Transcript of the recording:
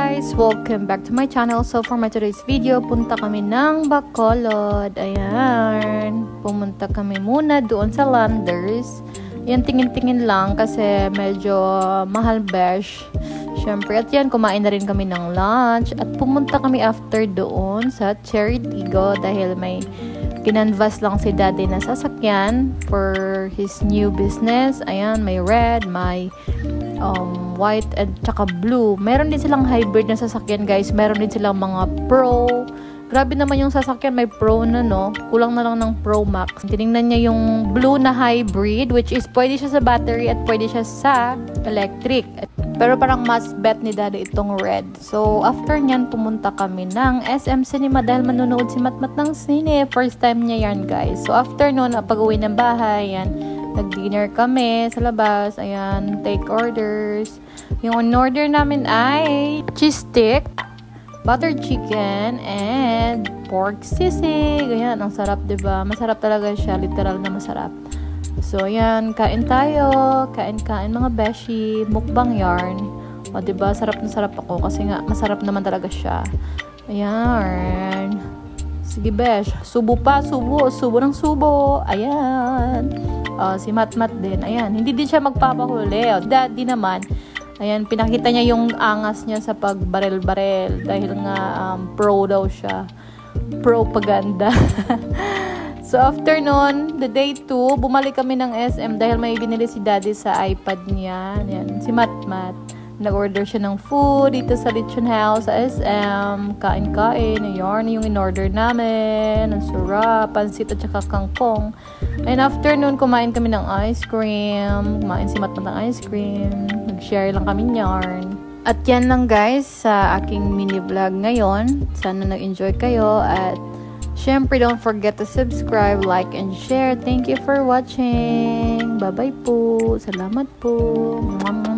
guys! Welcome back to my channel. So for my today's video, punta kami ng Bacolod. Ayan. Pumunta kami muna doon sa Landers. Yan, tingin-tingin lang kasi medyo mahal besh. Syempre, at yan, kumain na rin kami ng lunch. At pumunta kami after doon sa Cherry Tigo dahil may kinanvas lang si daddy na sasakyan for his new business. Ayan, may red, may white at tsaka blue. Meron din silang hybrid na sasakyan, guys. Meron din silang mga Pro. Grabe naman yung sasakyan, may Pro na, no? Kulang na lang ng Pro Max. Tinignan niya yung blue na hybrid, which is pwede siya sa battery at pwede siya sa electric. Pero parang must bet ni daddy itong red. So, after nyan, pumunta kami ng SM Cinema dahil manonood si Matmat ng sine. First time niya yan, guys. So, after nun, pag-uwi ng bahay, yan, nag-dinner kami sa labas. Ayan, take orders. Yung on-order namin ay cheese stick, butter chicken, and pork sisig. Ayan, ang sarap, diba? Masarap talaga siya. Literal na masarap. So, ayan, kain tayo. Kain-kain mga beshi. Mukbang yarn. O, diba? Sarap na sarap ako kasi nga, masarap naman talaga siya. Ayan. Sige, besh. Subo pa, subo. Subo ng subo. Ayan. Si Matmat din. Ayan. Hindi din siya magpapahuli. Daddy naman. Ayan. Pinakita niya yung angas niya sa pagbarel-barel. Dahil nga, pro daw siya. Propaganda. So, after nun, the day 2, bumalik kami ng SM dahil may binili si daddy sa iPad niya. Ayan. Si Matmat. Nag-order siya ng food dito sa Lechon House sa SM. Kain-kain. Ayan, yung in-order namin. Ang sarap. Pansit at saka kangkong. And after nun, kumain kami ng ice cream. Kumain si Matmat ng ice cream. Nag-share lang kami yarn. At yan lang, guys, sa aking mini vlog ngayon. Sana nag-enjoy kayo. At syempre, don't forget to subscribe, like, and share. Thank you for watching. Bye-bye po. Salamat po. Mwah, mwah.